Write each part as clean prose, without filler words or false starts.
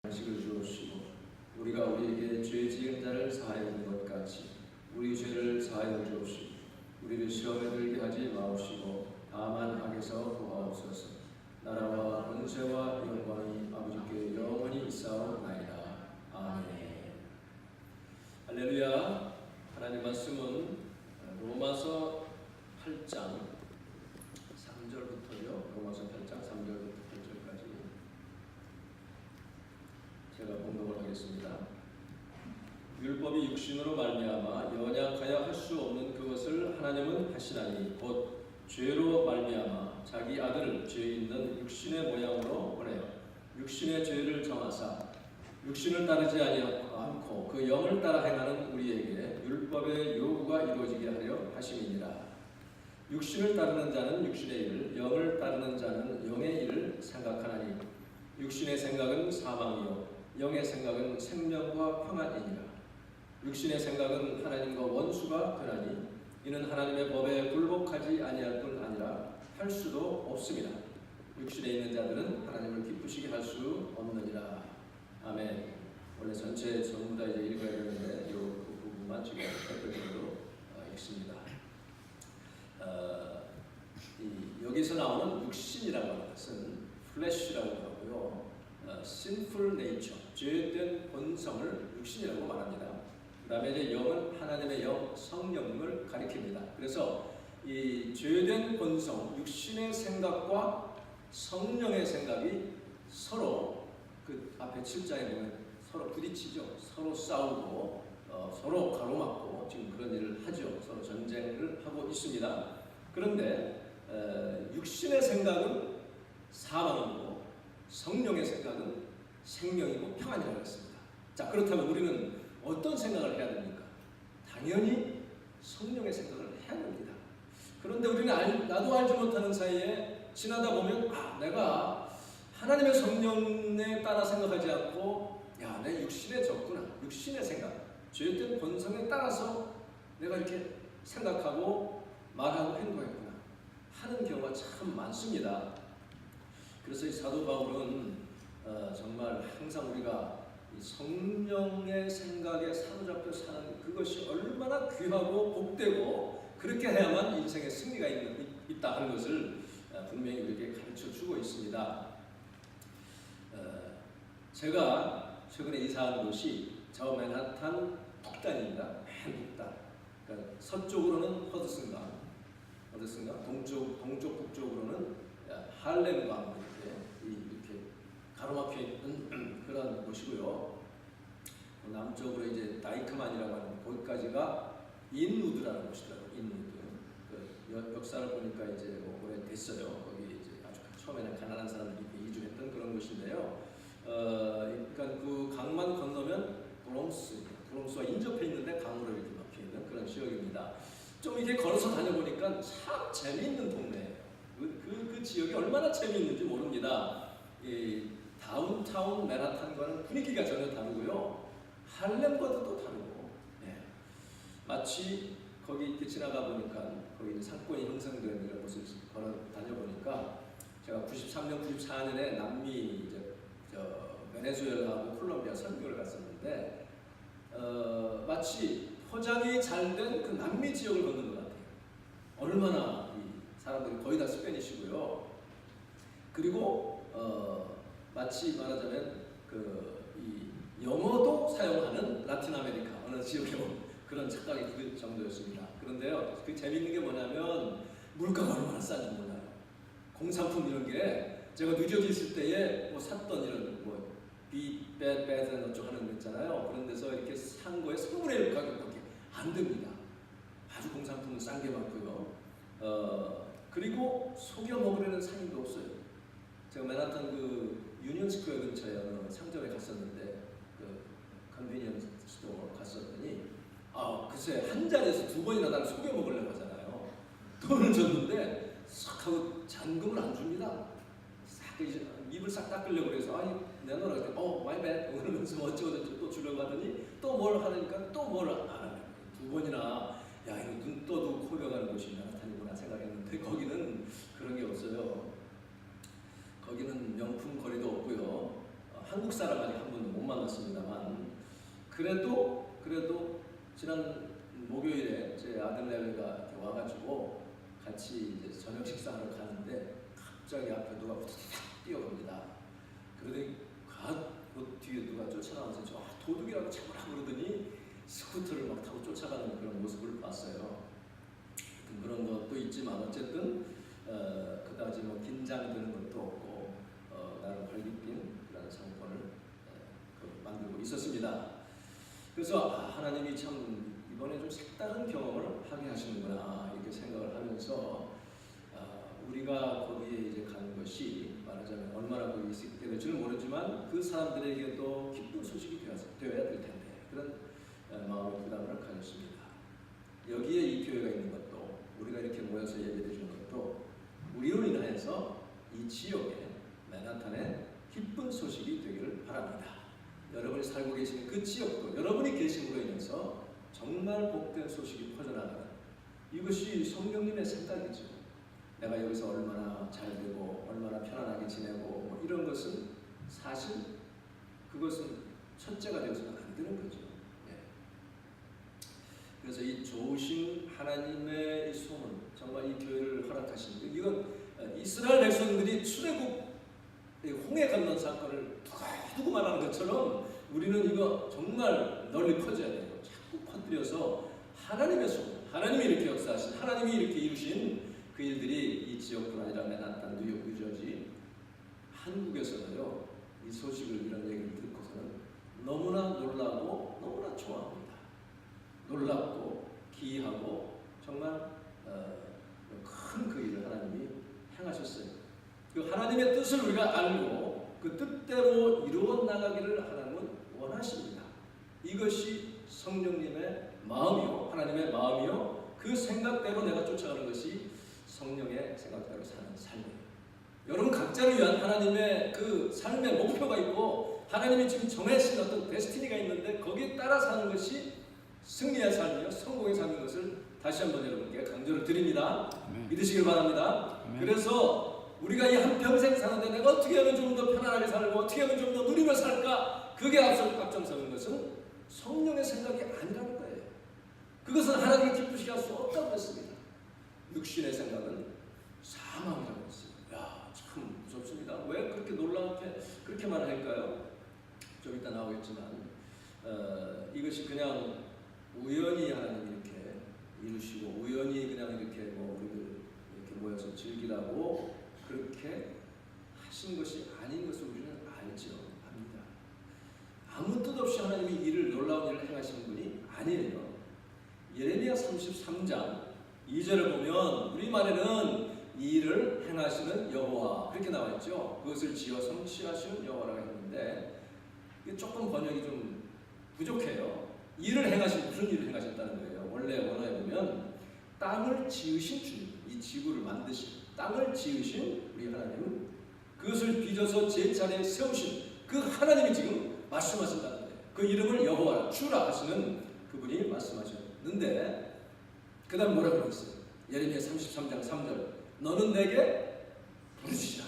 안식을 주옵시고 우리가 우리에게 죄 지은 자를 사하여 준 것 같이 우리 죄를 사하여 주옵시고 우리를 시험에 들게 하지 마옵시고 다만 악에서 구하옵소서. 나라와 권세와 영광이 아버지께 영원히 있사옵나이다. 아멘. 할렐루야. 하나님 말씀은 로마서 8장 3절부터요. 로마서 8장 3절부터 8절까지 제가 봉독을 하겠습니다. 율법이 육신으로 말미암아 연약하여 할 수 없는 그것을 하나님은 하시나니 곧 죄로 말미암아 자기 아들을 죄 있는 육신의 모양으로 보내어 육신의 죄를 정하사 육신을 따르지 않고 그 영을 따라 행하는 우리에게 율법의 요구가 이루어지게 하려 하심이니라. 육신을 따르는 자는 육신의 일을, 영을 따르는 자는 영의 일을 생각하나니 육신의 생각은 사망이요 영의 생각은 생명과 평안이니라. 육신의 생각은 하나님과 원수가 되나니 이는 하나님의 법에 굴복하지 아니할 뿐 아니라 할 수도 없습니다. 육신에 있는 자들은 하나님을 기쁘시게 할 수 없느니라. 아멘. 원래 전체 전부 다 이제 읽어야 되는데 이 부분만 지금 대표적으로 읽습니다. 여기서 나오는 육신이라고 하는 것은 flesh라고 하고요. sinful nature, 죄된 본성을 육신이라고 말합니다. 그 다음에 이제 영은 하나님의 영, 성령님을 가리킵니다. 그래서 이 죄된 본성, 육신의 생각과 성령의 생각이 서로 그 앞에 7장에 보면 서로 부딪히죠. 서로 싸우고 서로 가로막고 지금 그런 일을 하죠. 서로 전쟁을 하고 있습니다. 그런데 육신의 생각은 사망이고 성령의 생각은 생명이고 평안이라고 했습니다. 자, 그렇다면 우리는 어떤 생각을 해야 됩니까? 당연히 성령의 생각을 해야 됩니다. 그런데 우리는 나도 알지 못하는 사이에 지나다 보면 내가 하나님의 성령에 따라 생각하지 않고 내 육신에 졌구나. 육신의 생각, 죄된 본성에 따라서 내가 이렇게 생각하고 말하고 행동했구나 하는 경우가 참 많습니다. 그래서 이 사도 바울은 정말 항상 우리가 이 성령의 생각에 사로잡혀 사는 그것이 얼마나 귀하고 복되고 그렇게 해야만 인생에 승리가 있다 하는 것을 분명히 우리에게 가르쳐 주고 있습니다. 제가 최근에 이사한 곳이 저 맨하탄 북단입니다. 맨 북단. 그러니까 서쪽으로는 허드슨강, 동쪽 북쪽으로는 할렘강 이렇게 가로막혀 있는 그런 곳이고요. 남쪽으로 이제 다이크만이라고 하는 거기까지가 인우드라는 곳이더라고요. 인우드. 그 역사를 보니까 이제 오래 됐어요. 거기 이제 아주 처음에는 가난한 사람들이 이주했던 그런 곳인데요. 그러니까 그 강만 건너면 브롱스와 인접해 있는데 강으로 이렇게 막혀 있는 그런 지역입니다. 좀 이렇게 걸어서 다녀보니까 참 재미있는 동네예요. 그 지역이 얼마나 재미있는지 모릅니다. 이 다운타운 맨하탄과는 분위기가 전혀 다르고요. 할렘과도 또 다르고, 마치 거기 이렇게 지나가 보니까 거기 상권이 형성되는 이런 곳을 걸어 다녀보니까 제가 93년, 94년에 남미 베네수엘라하고 콜롬비아 선교를 갔었는데 마치 포장이 잘 된 그 남미 지역을 걷는 것 같아요. 얼마나 이 사람들이 거의 다 스페니쉬고요. 그리고 마치 말하자면 이 영어도 사용하는 라틴 아메리카 어느 지역에 온 그런 착각이 그 정도였습니다. 그런데요, 그 재미있는 게 뭐냐면 물가가 얼마나 싼지 몰라요. 공산품 이런 게 제가 뉴저지 있을 때에 뭐 샀던 이런 배드 어쩌고 하는 거 있잖아요. 그런 데서 이렇게 산 거에 3분의 1 가격밖에 안 됩니다. 아주 공산품은 싼 게 많고요. 그리고 속여 먹으려는 상인도 없어요. 제가 맨하탄 그 유니언 스퀘어 근처에 어느 상점에 갔었는데 그 컨비니언스 스토어 갔었더니 글쎄 한 자리에서 2번이나 나를 속여 먹으려고 하잖아요. 돈을 줬는데 싹 하고 잔금을 안 줍니다. 싹 입을 싹 닦으려고 그래서 내놓으라 그랬더니 my bad 그러면서 어쩌고저쩌고 또 주려고 하더니 또 뭘 하니까 또 뭘 안 하는 2번이나 이거 눈 떠도 코벼가는 곳이 맨하탄이구나 생각했는데 거기는 그런 게 없어요. 거기는 명품 거리도 없고요. 한국 사람 아직 한 번도 못 만났습니다만 그래도 지난 목요일에 제 아들 내외가 와가지고 같이 이제 저녁 식사하러 가는데 갑자기 앞에 누가 후다닥 뛰어갑니다. 그러더니 그 뒤에 누가 쫓아나와서 도둑이라고 잡으라 그러더니 스쿠터를 막 타고 쫓아가는 그런 모습을 봤어요. 그런 것도 있지만 어쨌든 그다지 뭐 긴장되는 것도 없고 나름 활기찬 그런 상권을 만들고 있었습니다. 그래서 하나님이 참 이번에 좀 색다른 경험을 하게 하시는구나 이렇게 생각을 하면서 우리가 거기에 이제 가는 것이 말하자면 얼마나 거기 있게 될지는 모르지만 그 사람들에게도 기쁜 소식이 되어야 될 텐데 그런 마음의 부담을 가졌습니다. 여기에 이 교회가 있는 것도 우리가 이렇게 모여서 예배해 주는 것도 우리로 인하여서 이 지역에 맨하탄에 기쁜 소식이 되기를 바랍니다. 여러분이 살고 계시는 그 지역도 여러분이 계심으로 인해서 정말 복된 소식이 퍼져나가는 이것이 성령님의 생각이죠. 내가 여기서 얼마나 잘 되고 얼마나 편안하게 지내고 뭐 이런 것은 사실 그것은 첫째가 되어서는 안 되는 거죠. 그래서 이 좋으신 하나님의 이 소문, 정말 이 교회를 허락하신 이건 이스라엘 백성들이 출애굽 홍해 건넌 사건을 두고 말하는 것처럼 우리는 이거 정말 널리 퍼져야 돼요. 자꾸 퍼뜨려서 하나님의 소문, 하나님이 이렇게 역사하신, 하나님이 이렇게 이루신 그 일들이 이 지역뿐 아니라 맨하탄, 뉴욕, 뉴저지, 한국에서도요. 이 소식을 이런 얘기를 듣고서는 너무나 놀라고 너무나 좋아합니다. 놀랍고 기이하고 정말 큰 그 일을 하나님이 행하셨어요. 그 하나님의 뜻을 우리가 알고 그 뜻대로 이루어 나가기를 하나님은 원하십니다. 이것이 성령님의 마음이요, 하나님의 마음이요, 그 생각대로 내가 쫓아가는 것이 성령의 생각대로 사는 삶이에요. 여러분 각자를 위한 하나님의 그 삶의 목표가 있고 하나님이 지금 정해진 어떤 데스티니가 있는데 거기에 따라 사는 것이 승리의 삶이요, 성공의 삶인 것을 다시 한번 여러분께 강조를 드립니다. 믿으시길 바랍니다. 그래서 우리가 이 한평생 사는데 내가 어떻게 하면 좀 더 편안하게 살고 어떻게 하면 좀 더 누리며 살까? 그게 앞장서는 것은 성령의 생각이 아니라는 거예요. 그것은 하나님을 기쁘시게 할 수 없다고 했습니다. 육신의 생각은 사망이라고 했어요. 야, 참 무섭습니다. 왜 그렇게 놀랍게 그렇게 말을 할까요? 좀 이따 나오겠지만 이것이 그냥 우연히 하나님이 이렇게 이루시고 우연히 그냥 이렇게 뭐 우리들 이렇게 모여서 즐기라고 그렇게 하신 것이 아닌 것을 우리는 알죠. 압니다. 아무 뜻 없이 하나님이 일을 놀라운 일을 행하시는 분이 아니에요. 예레미야 33장 2절을 보면 우리말에는 이 일을 행하시는 여호와 그렇게 나와 있죠. 그것을 지어 성취하시는 여호와라고 했는데 이게 조금 번역이 좀 부족해요. 일을 행하신 무슨 일을 행하셨다는 거예요. 원래 원어에 보면 땅을 지으신 주님, 이 지구를 만드신 땅을 지으신 우리 하나님은 그것을 빚어서 제 차례에 세우신 그 하나님이 지금 말씀하신다는 거예요. 그 이름을 여호와 주라 하시는 그분이 말씀하셨는데 그 다음 뭐라고 했어요? 예레미야 33장 3절 너는 내게 부르짖으라.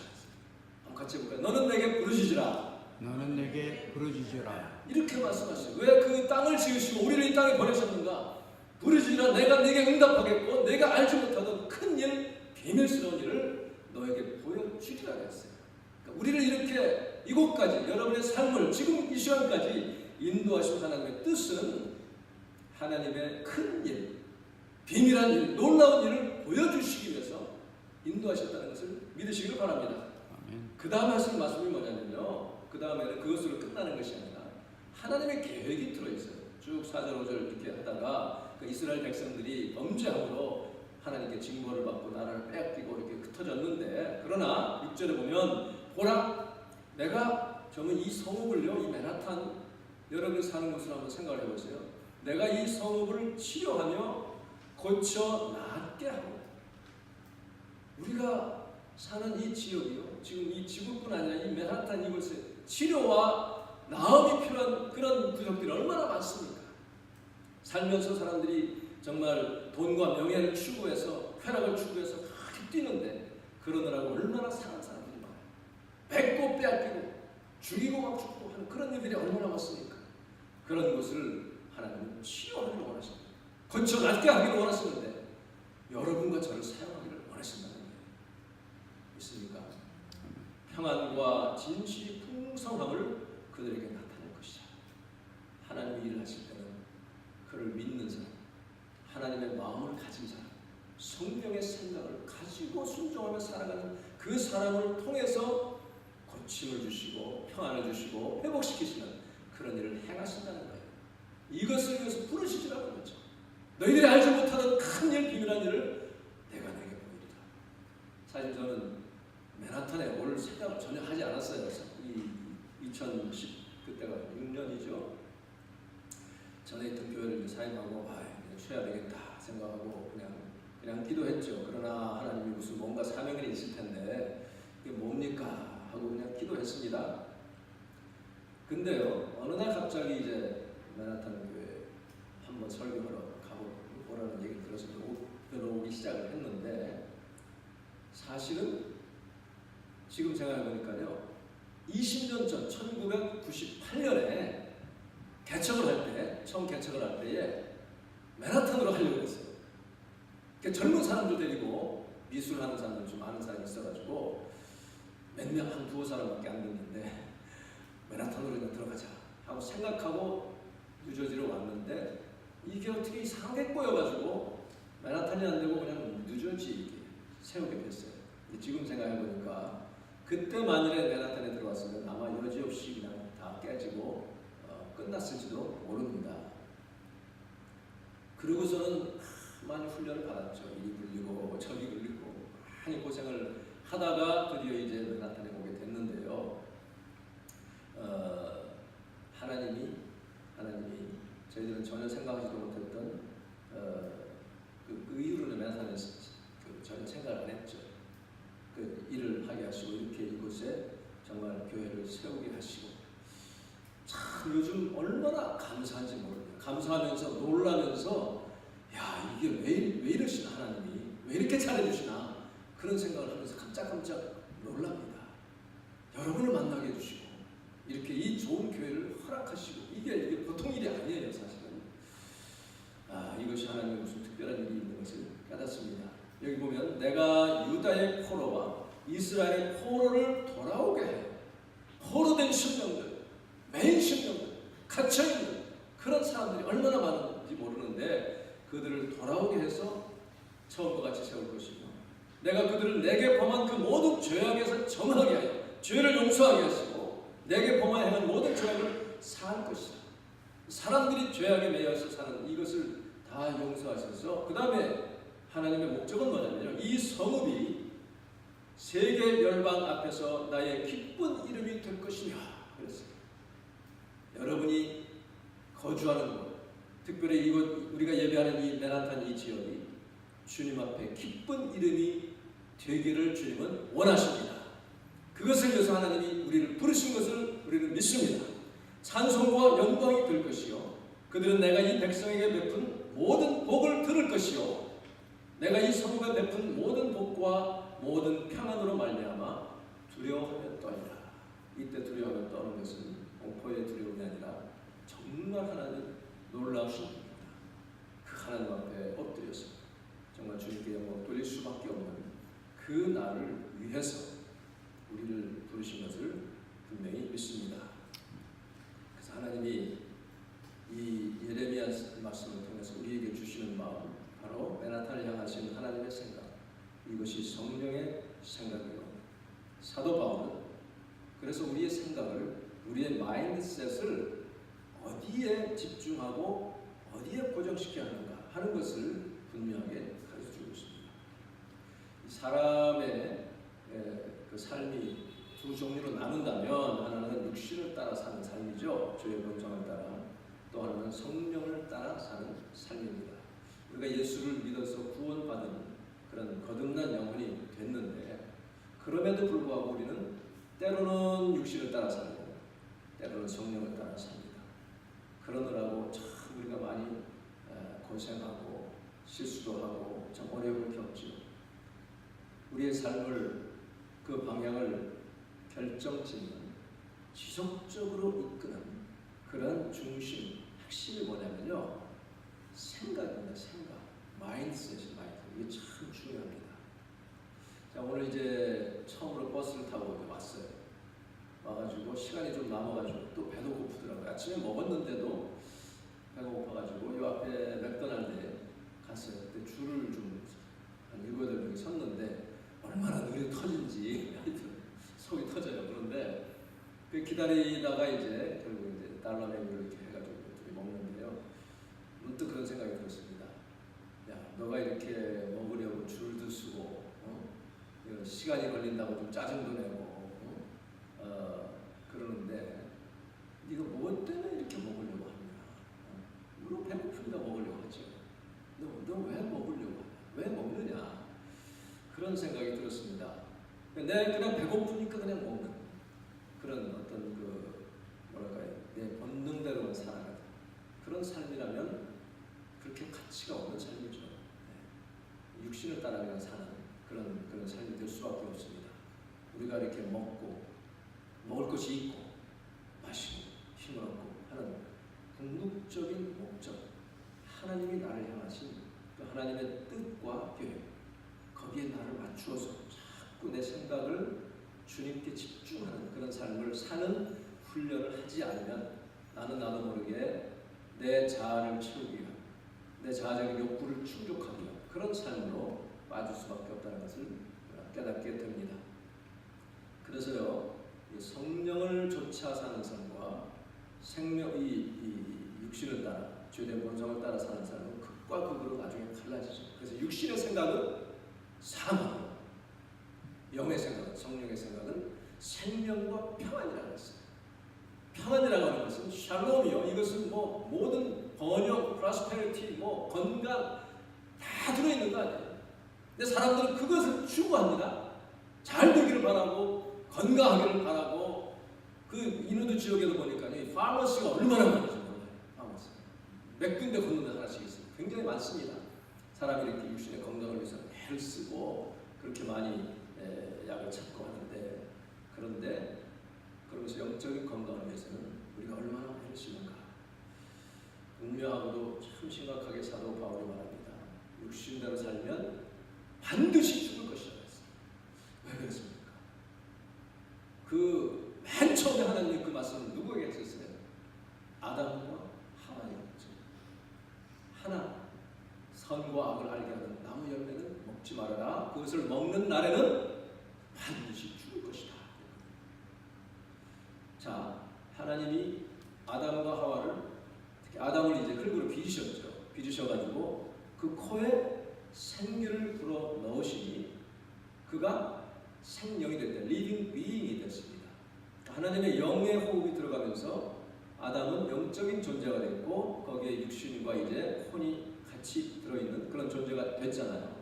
한번 같이 해볼까요? 너는 내게 부르짖으라. 너는 내게 부르짖으라. 이렇게 말씀하시죠. 왜 그 땅을 지으시고 우리를 이 땅에 보내셨는가? 부르짖으라. 내가 네게 응답하겠고 내가 알지 못하던 큰 일, 비밀스러운 일을 너에게 보여주리라 했어요. 그러니까 우리를 이렇게 이곳까지 여러분의 삶을 지금 이 시간까지 인도하신 하나님의 뜻은 하나님의 큰 일, 비밀한 일, 놀라운 일을 보여주시기 위해서 인도하셨다는 것을 믿으시길 바랍니다. 그 다음 하시는 말씀이 뭐냐면요. 그 다음에는 그것으로 끝나는 것이 아니라 하나님의 계획이 들어있어요. 쭉 4절 5절 이렇게 하다가 그 이스라엘 백성들이 범죄함으로 하나님께 징벌을 받고 나라를 빼앗기고 이렇게 흩어졌는데 그러나 6절에 보면 보라 내가 저는 이 성읍을요 이 맨하탄 여러분이 사는 곳을 한번 생각을 해보세요. 내가 이 성읍을 치료하며 고쳐 낫게 하고 우리가 사는 이 지역이요 지금 이 지구뿐 아니라 이 맨하탄 이곳에 치료와 나음이 필요한 그런 구석들이 얼마나 많습니까? 살면서 사람들이 정말 돈과 명예를 추구해서 쾌락을 추구해서 그렇게 뛰는데 그러느라고 얼마나 상한 사람들이 많아요. 뺏고 빼앗기고 죽이고 막 죽고 하는 그런 일들이 얼마나 많습니까? 그런 것을 하나님은 치유하기를 원하십니다. 고쳐 낫게 하기를 원하시는데 여러분과 저를 사용하기를 원하신다는 거예요. 믿습니까? 평안과 진실이 풍성함을 그들에게 나타낼 것이다. 하나님의 일을 하실 때는 그를 믿는 사람, 하나님의 마음을 가진 사람, 성령의 생각을 가지고 순종하며 살아가는 그 사람을 통해서 고침을 주시고 평안을 주시고 회복시키시는 그런 일을 행하신다는 거예요. 이것을 위해서 부르시지라는 거죠. 너희들이 알지 못하는 큰 일, 비밀한 일을 내가 너에게 보이리라. 사실 저는 맨하탄에 올 생각을 전혀 하지 않았어요. 2010 그때가 6년이죠. 전에 있던 교회를 사임하고 쉬어야 되겠다 생각하고 그냥 기도했죠. 그러나 하나님이 무슨 뭔가 사명이 있을 텐데 이게 뭡니까 하고 그냥 기도했습니다. 근데요, 어느 날 갑자기 이제 맨하탄 교회 한번 설교하러 가보라는 얘기를 들어서 들어오기 시작을 했는데, 사실은 지금 생각해보니까요, 20년 전 1998년에 개척을 할 때, 처음 개척을 할 때에 맨하탄으로 하려고 했어요. 그러니까 젊은 사람들 데리고 미술하는 사람들 좀 아는 사람이 있어가지고 몇 명, 한 두어 사람밖에 안 됐는데 맨하탄으로 그냥 들어가자 하고 생각하고 뉴저지로 왔는데 이게 어떻게 이상하게 꼬여가지고 맨하탄이 안 되고 그냥 뉴저지 세우게 됐어요. 지금 생각해보니까 그때 만일에 맨하탄에 들어왔으면 아마 여지없이 그냥 다 깨지고 끝났을지도 모릅니다. 그러고서는 많이 훈련을 받았죠. 이리 굴리고 저리 굴리고 많이 고생을 하다가 드디어 이제 맨하탄에 오게 됐는데요. 하나님이 저희들은 전혀 생각하지도 못했던 그 이후로는 맨하탄에서 전혀 생각을 안 했죠. 그 일을 하게 하시고 이렇게 이곳에 정말 교회를 세우게 하시고, 참 요즘 얼마나 감사한지 모릅니다. 감사하면서 놀라면서 야, 이게 왜 이러시나, 하나님이 왜 이렇게 잘해주시나 그런 생각을 하면서 깜짝깜짝 놀랍니다. 여러분을 만나게 해주시고 이렇게 이 좋은 교회를 허락하시고 이게 보통 일이 아니에요. 사실은 이것이 하나님의 무슨 특별한 일이 있는 것을 깨닫습니다. 여기 보면 내가 유다의 포로와 이스라엘의 포로를 돌아오게 해요. 포로된 심령들, 매인 심령들, 갇혀있는 그런 사람들이 얼마나 많은지 모르는데 그들을 돌아오게 해서 처음과 같이 세울 것이며, 내가 그들을 내게 범한 그 모든 죄악에서 정하게 하여 죄를 용서하게 하시고 내게 범하여 행한 모든 죄악을 사할 것이다. 사람들이 죄악에 매여서 사는 이것을 다 용서하셔서 그 다음에 하나님의 목적은 뭐냐면요, 이 성읍이 세계 열방 앞에서 나의 기쁜 이름이 될 것이냐 그랬어요. 여러분이 거주하는 곳, 특별히 이곳 우리가 예배하는 이 맨하탄 이 지역이 주님 앞에 기쁜 이름이 되기를 주님은 원하십니다. 그것을 위해서 하나님이 우리를 부르신 것을 우리는 믿습니다. 찬송과 영광이 될 것이요, 그들은 내가 이 백성에게 베푼 모든 복을 들을 것이요, 내가 이 성읍에 베푼 모든 복과 모든 평안으로 말미암아 두려워하며 떠니라. 이때 두려워하며 떠는 것은 공포의 두려움이 아니라 정말 하나님 놀라우신 분입니다. 그 하나님 앞에 엎드려서 정말 주님께 영광 돌릴 수밖에 없는 그 날을 위해서 우리를 부르신 것을 분명히 믿습니다. 그래서 하나님이 이 예레미야 말씀을 통해서 우리에게 주시는 마음, 바로 맨하탄을 향하신 하나님의 생각, 이것이 성령의 생각이요, 사도 바울은 그래서 우리의 생각을, 우리의 마인드셋을 어디에 집중하고 어디에 고정시켜야 하는가 하는 것을 분명하게 가르쳐주고 있습니다. 사람의 그 삶이 두 종류로 나눈다면, 하나는 육신을 따라 사는 삶이죠, 죄의 본성을 따라. 또 하나는 성령을 따라 사는 삶입니다. 우리가 예수를 믿어서 구원받은 그런 거듭난 영혼이 됐는데, 그럼에도 불구하고 우리는 때로는 육신을 따라 살고 때로는 성령을 따라 삽니다. 그러느라고 참 우리가 많이 고생하고 실수도 하고 참 어려움을 겪죠. 우리의 삶을, 그 방향을 결정짓는 지속적으로 이끄는 그런 중심, 핵심이 뭐냐면요. 생각입니다. 생각. 마인드셋이 이게 참 중요합니다. 자, 오늘 이제 처음으로 버스를 타고 이제 왔어요. 와가지고 시간이 좀 남아가지고 또 배도 고프더라고요. 아침에 먹었는데도 배가 고파가지고 이 앞에 맥도날드에 갔어요. 그때 줄을 좀 한 7-8명이 섰는데 얼마나 눈이 터진지 속이 터져요. 그런데 그 기다리다가 이제 결국 이제 달러 메뉴를 이렇게 해가지고 둘이 먹는데요. 문득 그런 생각이 들었습니다. 야, 너가 이렇게 먹으려고 줄도 서고 시간이 걸린다고 좀 짜증도 내고 그러는데 네가 뭐 때문에 이렇게 먹으려고 하냐? 물론 배고프니까 먹으려고 하죠. 너 왜 먹으려고 하냐? 왜 먹느냐? 그런 생각이 들었습니다. 내가 그냥 배고프니까 그냥 먹는 그런 어떤 그 뭐랄까요? 내 본능대로 살아가는 그런 삶이라면 그렇게 가치가 없는 삶이죠. 네. 육신을 따라 그냥 사는 그런 삶이 될 수밖에 없습니다. 우리가 이렇게 먹고 먹을 것이 있고 마시고 힘을 얻고 하는 궁극적인 목적, 하나님이 나를 향하신 그 하나님의 뜻과 계획, 거기에 나를 맞추어서 자꾸 내 생각을 주님께 집중하는 그런 삶을 사는 훈련을 하지 않으면 나도 모르게 내 자아를 채우기 위한, 내 자아적인 욕구를 충족하기 위한 그런 삶으로 빠질 수밖에 없다는 것을 깨닫게 됩니다. 그래서요, 성령을 좇아 사는 삶과 이 육신을 따라, 죄된 본성을 따라 사는 삶은 극과 극으로 나중에 갈라지죠. 그래서 육신의 생각은 사망, 영의 생각은, 성령의 생각은 생명과 평안이라고 했어요. 평안이라고 하는 것은 샬롬이요. 이것은 뭐 모든 번영, 프로스페리티, 뭐 건강 다 들어있는 거 아니에요. 근데 사람들은 그것을 추구합니다. 잘 되기를 바라고 건강하기를 바라고 그 인우드 지역에도 보니까 이 파머시가 얼마나 많은지 몰라요. 파머시 몇 군데 걷는데 하나씩 있어요. 굉장히 많습니다. 사람이 이렇게 육신의 건강을 위해서 애를 쓰고 그렇게 많이 약을 찾고 하는데 그런데 그러면서 영적인 건강을 위해서는 우리가 얼마나 애를 쓰는가. 분명하고도 참 심각하게 사도 바울이 말합니다. 육신대로 살면 반드시 죽을 것이라고 했어요. 왜 그랬습니까? 그 맨 처음에 하나님이 그 말씀을 누구에게 했었어요? 아담과 하와에게. 하나, 선과 악을 알게 하는 나무 열매는 먹지 말아라. 그것을 먹는 날에는 반드시 죽을 것이다. 자, 하나님이 아담과 하와를, 특히 아담을 이제 흙으로 빚으셨죠. 빚으셔가지고 그 코에 생기를 불어 넣으시니 그가 생명이 됐다. 리빙 비잉이 됐습니다. 하나님의 영의 호흡이 들어가면서 아담은 영적인 존재가 됐고 거기에 육신과 이제 혼이 같이 들어있는 그런 존재가 됐잖아요.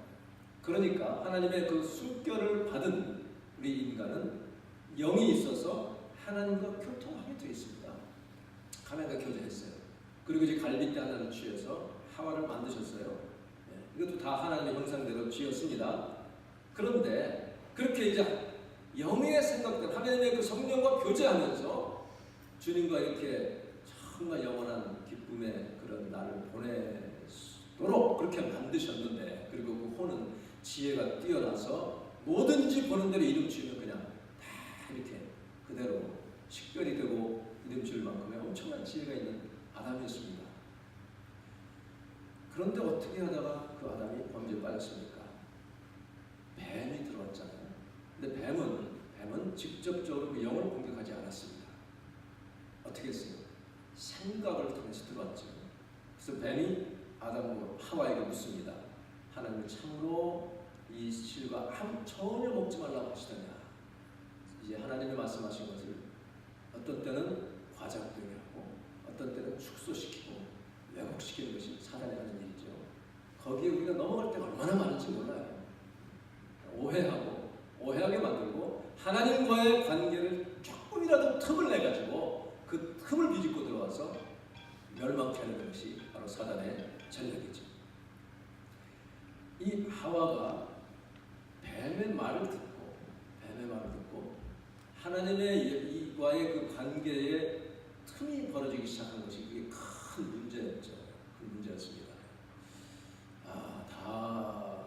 그러니까 하나님의 그 숨결을 받은 우리 인간은 영이 있어서 하나님과 교통하게 되어 있습니다. 하나님과 교제했어요. 그리고 이제 갈빗대 하나를 취해서 하와를 만드셨어요. 이것도 다 하나님의 형상대로 지었습니다. 그런데 그렇게 이제 영의 생각들, 하나님의 그 성령과 교제하면서 주님과 이렇게 정말 영원한 기쁨의 그런 날을 보내도록 그렇게 만드셨는데, 그리고 그 혼은 지혜가 뛰어나서 뭐든지 보는 대로 이름 지으면 그냥 다 이렇게 그대로 식별이 되고 이름 지을 만큼의 엄청난 지혜가 있는 아담이었습니다. 그런데 어떻게 하다가 그 아담이 범죄에 빠졌습니까? 뱀이 들어왔잖아요. 근데 뱀은 직접적으로 그 영을 공격하지 않았습니다. 어떻게 했어요? 생각을 통해서 들어왔죠. 그래서 뱀이 아담과 하와에게 묻습니다. 하나님은 참으로 이 실과 전혀 먹지 말라고 하시더냐. 이제 하나님이 말씀하신 것을 어떤 때는 과장되게 하고 어떤 때는 축소시키고 왜곡시키는 것이 사단이 하는 일이죠. 거기에 우리가 넘어갈 때가 얼마나 많은지 몰라요. 오해하게 만들고 하나님과의 관계를 조금이라도 틈을 내가지고 그 틈을 비집고 들어와서 멸망케 하는 것이 바로 사단의 전략이죠. 이 하와가 뱀의 말을 듣고 하나님의 이 우리와의 그 관계에 틈이 벌어지기 시작한 것이 그게 큰 문제였죠. 큰 문제였습니다. 다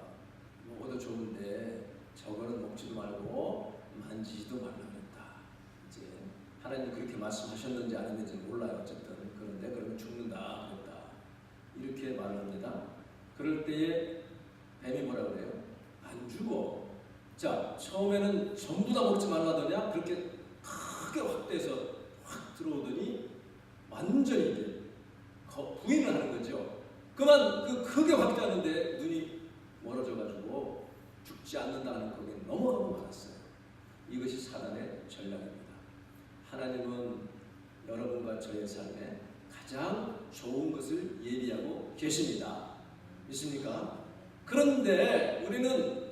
먹어도 좋은데 저거는 먹지도 말고 만지지도 말라 그랬다. 이제 하나님 그렇게 말씀하셨는지 안 했는지 몰라요. 어쨌든 그런데 그러면 죽는다 그랬다. 이렇게 말합니다. 그럴 때에 뱀이 뭐라 그래요? 안 죽어. 자, 처음에는 전부 다 먹지 말라더냐? 그렇게 크게 확대해서 확 들어오더니 완전히 이제 부인을 하는 거죠. 그만 그 크게 확대하는데 눈이 멀어져가지고 죽지 않는다는 거기에 넘어가고 말았어요. 이것이 사단의 전략입니다. 하나님은 여러분과 저의 삶에 가장 좋은 것을 예비하고 계십니다. 믿습니까? 그런데 우리는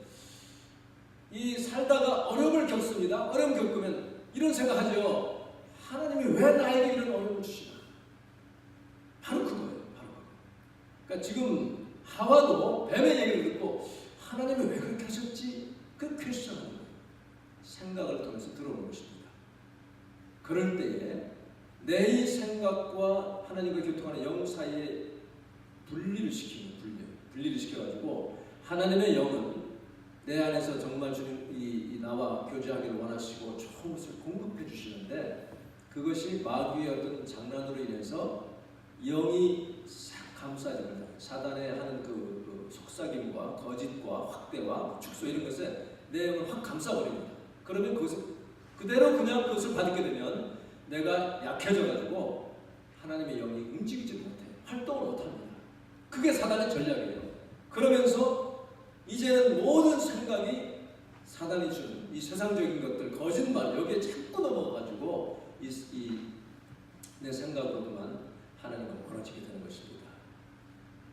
이 살다가 어려움을 겪습니다. 어려움 겪으면 이런 생각하죠. 하나님이 왜 나에게 이런 어려움을 주시나? 바로 그거예요. 바로 그거. 그러니까 지금 하와도 뱀의 얘기를 듣고 하나님이 왜 그렇게 하셨지? 그 퀘스천하는 거예요. 생각을 통해서 들어오는 것입니다. 그럴 때에 내 이 생각과 하나님과 교통하는 영 사이에 분리를 시켜가지고 하나님의 영은 내 안에서 정말 주님 이 나와 교제하기를 원하시고 좋은 것을 공급해 주시는데 그것이 마귀의 어떤 장난으로 인해서 영이 싹 감싸집니다. 사단의 하는 그 속삭임과 거짓과 확대와 축소 이런 것에 내 영을 확 감싸버립니다. 그러면 그것을 그대로 그냥 그것을 받게 되면 내가 약해져가지고 하나님의 영이 움직이지 못해요. 활동을 못합니다. 그게 사단의 전략이에요. 그러면서 이제는 모든 생각이 사단이 주는 이 세상적인 것들, 거짓말 여기에 자꾸 넘어가가지고 내 생각으로만 하나님과 멀어지게 되는 것입니다.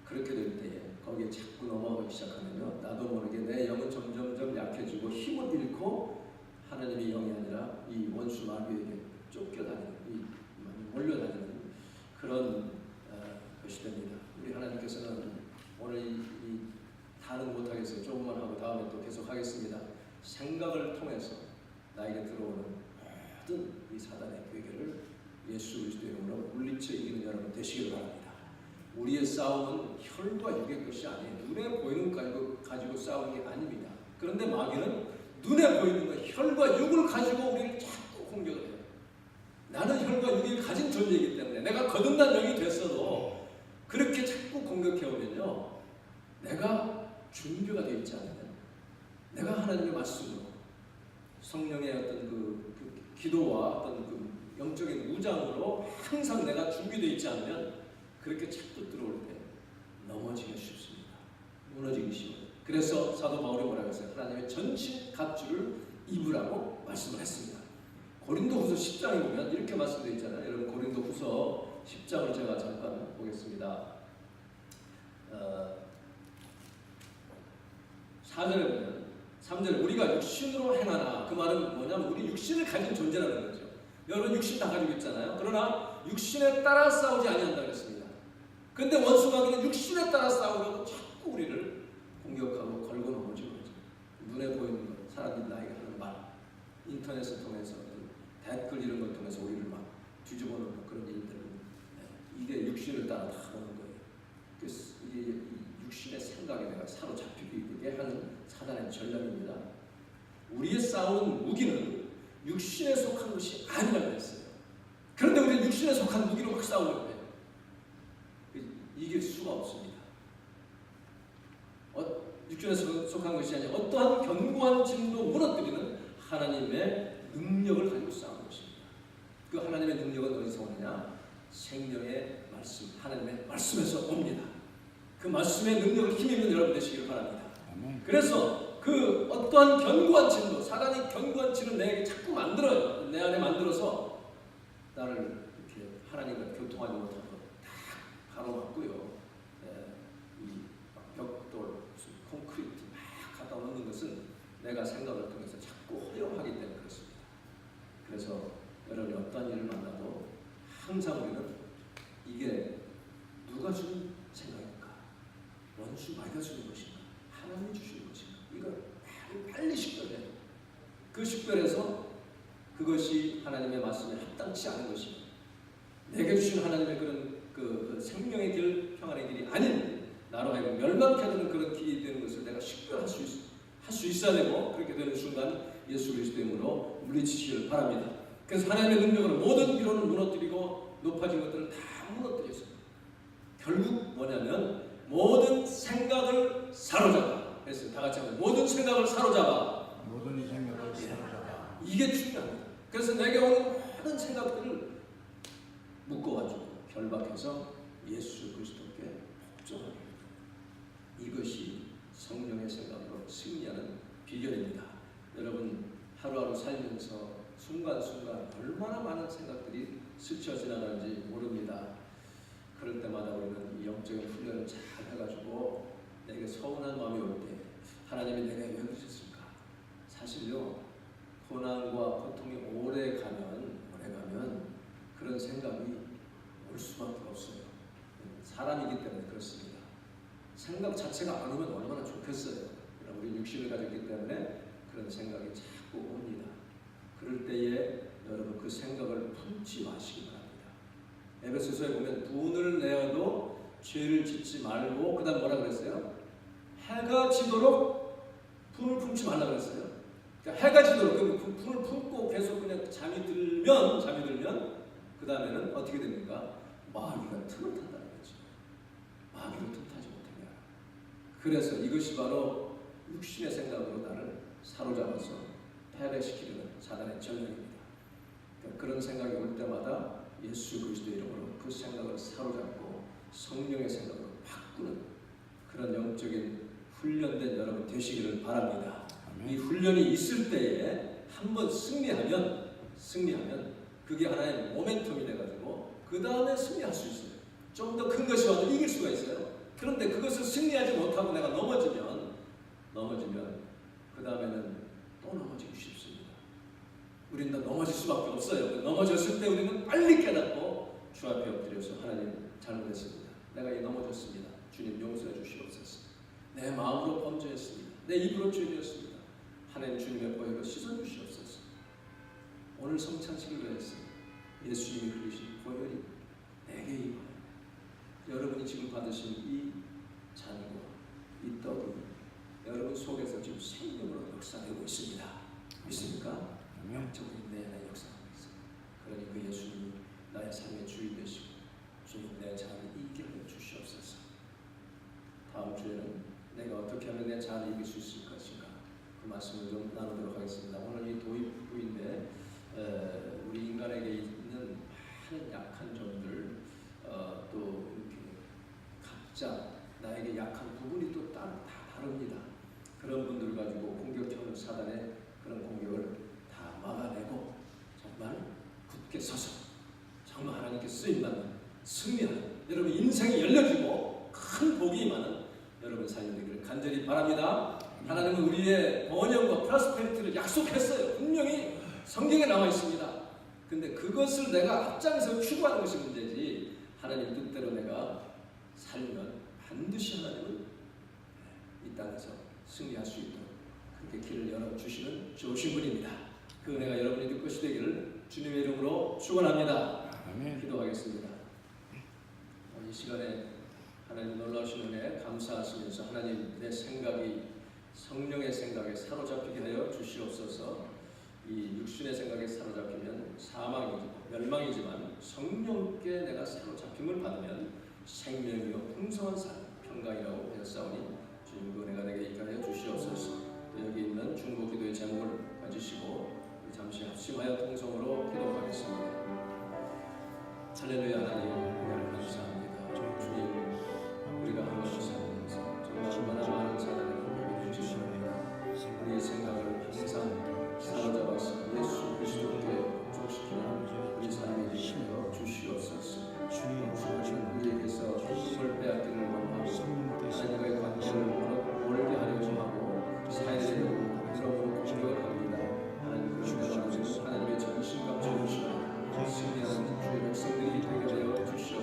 그렇게 될 때에 거기에 자꾸 넘어가기 시작하면요, 나도 모르게 내 영은 점점점 약해지고 힘을 잃고 하나님의 영이 아니라 이 원수 마귀에게 쫓겨다니는, 몰려다니는 그런 것이 됩니다. 우리 하나님께서는 오늘 이 다는 못하겠어요. 조금만 하고 다음에 또 계속 하겠습니다. 생각을 통해서 나에게 들어오는 모든 이 사단의 괴계를 예수 그리스도의 이름으로 물리쳐 이기는 여러분 되시길 바랍니다. 우리의 싸움은 혈과 육의 것이 아니에요. 눈에 보이는 것 가지고 싸우는 게 아닙니다. 그런데 마귀는 눈에 보이는 것, 혈과 육을 가지고 우리를 자꾸 공격을 해요. 나는 혈과 육을 가진 존재이기 때문에 내가 거듭난 영이 됐어도 그렇게 자꾸 공격해오면요, 내가 준비가 되어 있지 않으면, 내가 하나님의 말씀으로 성령의 어떤 그 기도와 어떤 그 영적인 무장으로 항상 내가 준비되어 있지 않으면 그렇게 자꾸 들어올 때 넘어지기 쉽습니다. 무너지기 쉬워요. 그래서 사도 바울이 뭐라고 했어요? 하나님의 전신 갑주를 입으라고 말씀을 했습니다. 고린도후서 10장에 보면 이렇게 말씀되어 있잖아요. 여러분 고린도후서 10장을 제가 잠깐 보겠습니다. 4절에 보면 3절에 우리가 육신으로 행하나, 그 말은 뭐냐면 우리 육신을 가진 존재라는 거죠. 여러분 육신 다 가지고 있잖아요. 그러나 육신에 따라 싸우지 아니한다 그랬습니다. 근데 원수 마귀는 육신에 따라 싸우려고 자꾸 우리를 공격하고 걸고 넘어지는 거죠. 눈에 보이는 것, 사람들이 나에게 하는 말, 인터넷을 통해서 댓글 이런 걸 통해서 우리를 막 뒤집어 놓는 그런 일들은 이게 육신을 따라 다 하는 거예요. 그래서 이게 육신의 생각에 내가 사로잡히게 하는 사단의 전략입니다. 우리의 싸우는 무기는 육신에 속한 것이 아니라고 했어요. 그런데 우리는 육신에 속한 무기로 막 싸우려고 해요. 이길 수가 없습니다. 육신에 속한 것이 아니라 어떠한 견고한 짐도 무너뜨리는 하나님의 능력을 가지고 싸우는 것입니다. 그 하나님의 능력은 어디서 오느냐? 생명의 말씀, 하나님의 말씀에서 옵니다. 그 말씀의 능력을 힘입는 여러분 되시기를 바랍니다. 그래서 그 어떠한 견고한 짐도, 사단이 견고한 짐을 내게 자꾸 만들어요. 내 안에 만들어서 나를 이렇게 하나님과 교통하지 못하고 딱 가로막고요. 이 벽돌, 콘크리트 막 갖다 놓는 것은 내가 생각을 통해서 자꾸 허용하기 때문에 그렇습니다. 그래서 여러분이 어떤 일을 만나도 항상 우리는 이게 누가 주는 생각입니까? 원수 마귀가 주는 것인가? 하나님이 주시는 것인가? 이걸 빨리 식별해요. 그 식별해서 그것이 하나님의 말씀에 합당치 않은 것입니다. 내게 주신 하나님의 그런 그 생명의 길, 평안의 길이 아닌 나로 하여금 멸망케 하는 그런 길이 되는 것을 내가 식별할 수 있어야 되고, 그렇게 되는 순간 예수 그리스도의 이름으로 물리치시기를 바랍니다. 그래서 하나님의 능력으로 모든 미로를 무너뜨리고 높아진 것들을 다 무너뜨렸어요. 결국 뭐냐면 모든 생각을 사로잡아. 그래서 다 같이 하면 모든 생각을 사로잡아. 모든 생각을 사로잡아. 이게 중요합니다. 그래서 내게 오는 모든 생각들을 묶어가지고 결박해서 예수 그리스도께 복종합니다. 이것이 성령의 생각으로 승리하는 비결입니다. 여러분 하루하루 살면서 순간순간 얼마나 많은 생각들이 스쳐 지나가는지 모릅니다. 그럴 때마다 우리는 이 영적인 훈련을 잘 해가지고 내게 서운한 마음이 올 때 하나님이 내가 왜 그러셨을까? 사실요, 고난과 고통이 오래 가면 그런 생각이 올 수밖에 없어요. 사람이기 때문에 그렇습니다. 생각 자체가 안 오면 얼마나 좋겠어요. 우리 육신을 가졌기 때문에 그런 생각이 자꾸 옵니다. 그럴 때에 여러분 그 생각을 품지 마시기 바랍니다. 에베소서에 보면 돈을 내어도 죄를 짓지 말고, 그 다음 뭐라 그랬어요? 해가 지도록 분을 품지 말라 그랬어요. 그러니까 해가 지도록 그 분을 품고 계속 그냥 잠이 들면 그 다음에는 어떻게 됩니까? 마귀가 틈을 탄다는 거죠. 마귀를 틈타지 못하게 하라. 그래서 이것이 바로 육신의 생각으로 나를 사로잡아서 패배시키려는 사단의 전략입니다. 그러니까 그런 생각이 올 때마다 예수 그리스도의 이름으로 그 생각을 사로잡고 성령의 생각으로 바꾸는 그런 영적인 훈련된 여러분 되시기를 바랍니다. 아멘. 이 훈련이 있을 때에 한번 승리하면 그게 하나의 모멘텀이 돼가지고 그 다음에 승리할 수 있어요. 좀 더 큰 것이 와도 이길 수가 있어요. 그런데 그것을 승리하지 못하고 내가 넘어지면 그 다음에는 또 넘어지기 쉽습니다. 우리는 더 넘어질 수밖에 없어요. 넘어졌을 때 우리는 빨리 깨닫고 주 앞에 엎드려서 하나님 잘못했습니다. 내가 넘어졌습니다. 주님 용서해 주시옵소서. 내 마음으로 범죄했습니다. 내 입으로 죄되었습니다. 하나님 주님의 보혈로 씻어 주시옵소서. 오늘 성찬식을 위해서 예수님이 흘리신 보혈이 내게 임하여 여러분이 지금 받으신 이 잔과 이 떡이 여러분 속에서 지금 생명으로 역사되고 있습니다. 믿습니까? 영적으로 내 안에 역사하고 있습니다. 그러니 그 예수님이 나의 삶의 주인 되시고 주님 내 잔을 이기게 하여 주시옵소서. 다음 주에는 내가 어떻게 하면 내 잔을 이길 수 있을 것인가, 그 말씀을 좀 나누도록 하겠습니다. 오늘 이 도입부인데 우리 인간에게 있는 많은 약한 점들, 또 이렇게 각자 나에게 약한 부분이 또 다 다릅니다. 그런 분들 가지고 공격하는 사단의 그런 공격을 다 막아내고 정말 굳게 서서 정말 하나님께 쓰임받는 승리하는 여러분 인생이 열려지고 큰 복이 임하는 여러분 삶이 되기를 간절히 바랍니다. 하나님은 우리의 번영과 프로스페리티를 약속했어요. 분명히 성경에 나와 있습니다. 근데 그것을 내가 앞장서 추구하는 것이 문제지, 하나님 뜻대로 내가 살면 반드시 하나님은 이 땅에서 승리할 수 있도록 그렇게 길을 열어주시는 좋으신 분입니다. 그 은혜가 여러분이 것이 되기를 주님의 이름으로 축원합니다. 아멘. 기도하겠습니다. 이 시간에 하나님 놀라우신 은혜 감사하시면서 하나님 내 생각이 성령의 생각에 사로잡히게 하여 주시옵소서. 이 육신의 생각에 사로잡히면 사망이고 멸망이지만 성령께 내가 사로잡힘을 받으면 생명이요 풍성한 삶 평강이라고 하였사오니 주님 그 은혜가 내게 있게 하여 주시옵소서. 또 여기 있는 중보 기도의 제목을 가지시고 잠시 합심하여 통성으로 기도하겠습니다. 할렐루야. 하나님 은혜를 감사합니다. 주님 우리가 한 것을 살면서 정말 얼마나 많은 사단의 공격이 주시옵니다. 우리의 생각을 항상 사로잡아서 예수 그리스도께 복종시키는 우리 삶이 되시어 주시옵소서. 주님 우리에게서 힘을 빼앗기를 원하고 하나님과의 관계를 멀게 하려고 하고 사회적으로 그런 공격을 합니다. 하나님 그런 하나님의 정신과 정신을 승리하는 주의 백성들이 되게 하여 주시옵소서.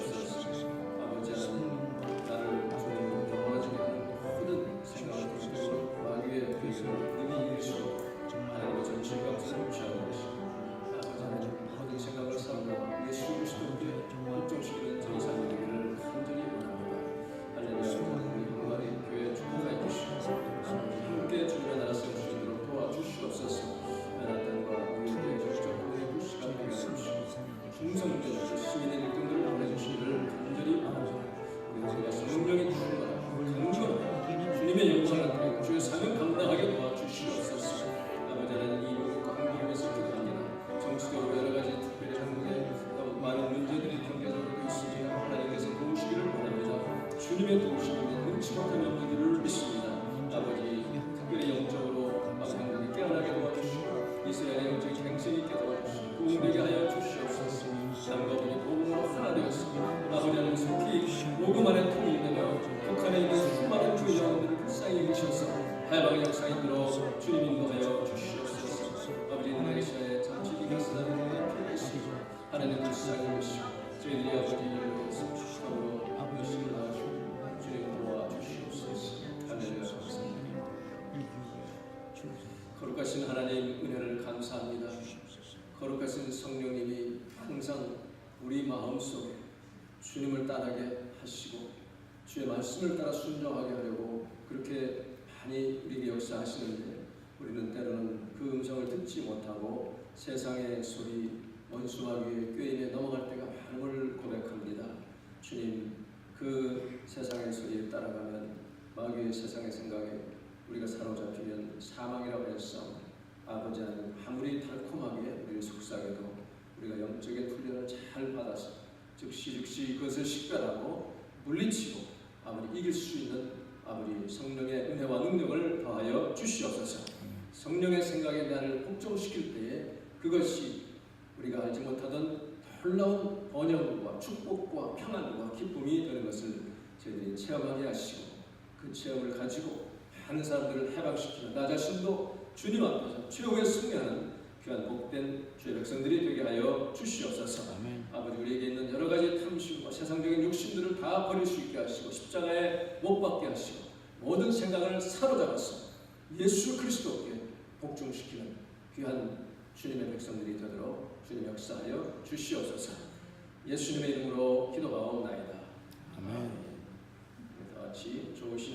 주님의 도우심을 능치 못한 영혼들을 믿습니다. 아버지 특별히 영적으로 한국이 깨어나게 도와주시고 이스라엘의 영적인 행성이 있게 도와주시고 구원되게 하여 주시옵소서. 남과 북이 복음으로 하나 되었습니다. 아버지 하나님 속히 복음 안에 통일되며 북한에 있는 수많은 주의 영혼들을 불쌍히 일으켜서 해방의 역사에 들어 주님 인도하여 주시옵소서. 아버지 인도네시아의 정치 비결사들의 필요가 있습니다. 하나님 불쌍히 보시고 저희들이 아버지를 축복으로 열심히 나아주시고 주님 도와주시옵소서. 할렐루야. 감사합니다. 거룩하신 하나님 은혜를 감사합니다. 거룩하신 성령님이 항상 우리 마음속에 주님을 따르게 하시고 주의 말씀을 따라 순종하게 하려고 그렇게 많이 우리에게 역사하시는데 우리는 때로는 그 음성을 듣지 못하고 세상의 소리 원수마귀의 꾀임에 넘어갈 때가 많음을 고백합니다. 주님, 그 세상의 소리에 따라가면 마귀의 세상의 생각에 우리가 사로잡히면 사망이라고 했사오니 아버지 하나님 아무리 달콤하게 우리를 속삭여도 우리가 영적인 훈련을 잘 받아서 즉시 그것을 식별하고 물리치고 아버지 이길 수 있는 아버지 성령의 은혜와 능력을 더하여 주시옵소서. 성령의 생각에 나를 복종시킬 때에 그것이 우리가 알지 못하던 놀라운 번영과 축복과 평안과 기쁨이 되는 것을 저희들이 체험하게 하시고 그 체험을 가지고 많은 사람들을 해방시키는 나 자신도 주님 앞에서 최후의 승리하는 귀한 복된 주의 백성들이 되게 하여 주시옵소서. 아멘. 아버지 우리에게 있는 여러 가지 탐심과 세상적인 욕심들을 다 버릴 수 있게 하시고 십자가에 못 박게 하시고 모든 생각을 사로잡아서 예수 그리스도께 복종시키는 귀한 주님의 백성들이 되도록 주님 역사하여 주시옵소서. 예수님의 이름으로 기도하옵나이다. 아멘. 다 같이 좋으신